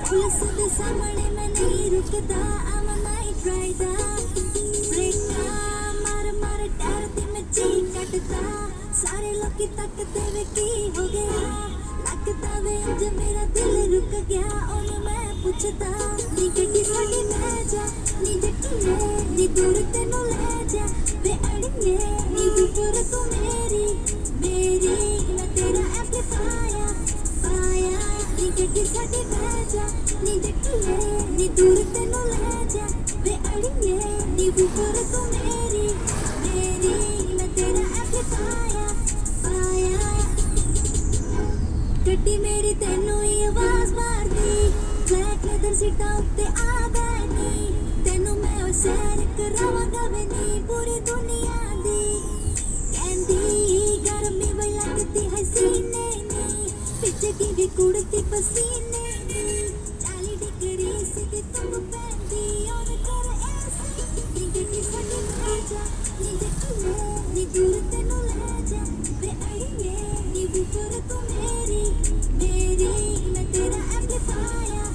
Police दे सामने मैं नहीं रुकदा, I'm a night rider। ब्रेका मार मार डरती मैं चीख कटदा, सारे लोग की ताकत वे की हो गया, लगदा वे जब मेरा दिल रुक गया। ओनू मैं पूछदा नी गड्डी साडी ले जा, नी जट्टिए नी दूर तेनू ले जा, वे अड़िए नी ऊपर तू मेरी मेरी, मैं तेरा एम्पलीफायर पाया। नी गड्डी साडी ले जा, नी जट्टिए नी दूर तेनू ले जा, वे अड़िए नी ऊपर तू मेरी मेरी, मैं तेरा एम्पलीफायर पाया। गड्डी मेरी तेनू ही आवाज मारदी, ब्लैक लेदर सीटां उत्ते आ बैठी, तेनू मैं ओ सैर करावांगा वे नी पूरी दुनिया दी। कहंदी गर्मी बड़ी लगदी है सीने नी, पिछे की भी कुड़ती पसीने नी, 40 डिग्री सीधी धुप पैंदी और कर ऐसी। नी गड्डी साडी ले जा, नी जट्टिए नी दूर तेनू ले जा, वे अड़िए नी ऊपर तू मेरी मेरी, मैं तेरा एम्पलीफायर।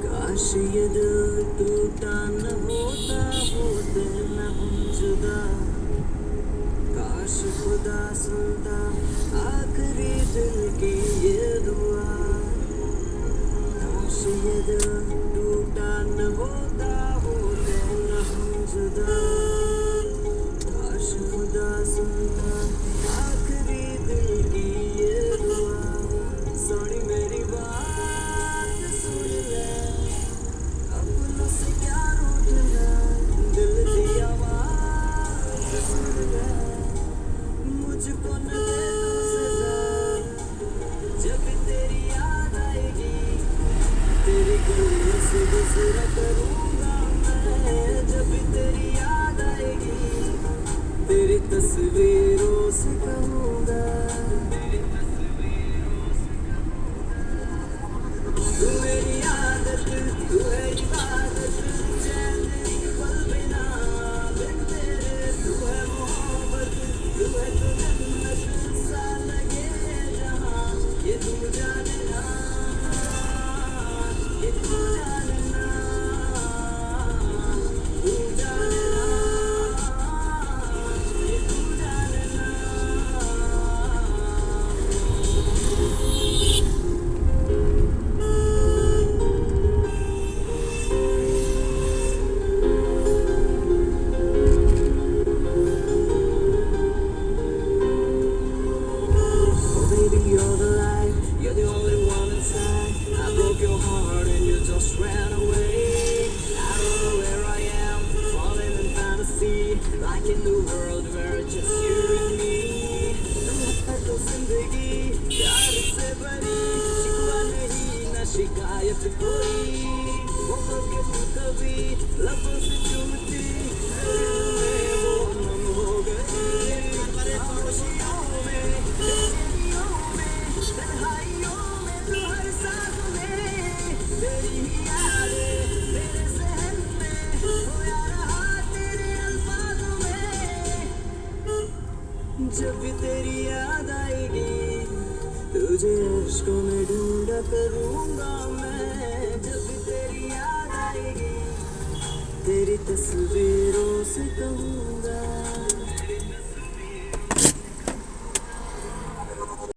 काश ये दिल टूटा न होता, वो दिल न जुदा, काश खुदा सुनता आखिरी दिल की ये दुआ। काश ये दिल टूटा न होता, वो दिल न जुदा, काश खुदा सुनता आखिरी दिल की ये दुआ। सोनी मेरी बात सुन ले, अपनों से क्या रूठना, दिल की आवाज़ सुन ले, मुझको न दे तू सज़ा, जब तेरी याद आएगी, तेरी गलियों से गुज़रा करूँगा मैं, जब तेरी याद आएगी, तेरी तस्वीरों से कहूँगा। तू मेरी आदत, तू है इबादत, चैन एक पल बिना बिन तेरे, तू है मोहब्बत, तू है तो जन्नत सा लगे जहाँ, ये तू जाने ना, ये तू जाने ना, तू जाने ना, ये तू जाने ना। Oh baby, you're the light, you're the only one inside. I broke your heart and you just ran away. I don't know where I am, falling in fantasy, like in the world where it's just you and me. तो जिंदगी प्यार से भरी, शिकवा नहीं ना शिकायत कोई, वो के तू कभी लबों से चूमती, दिल में वो नम हो गई। तस्वीरों से कहूँगा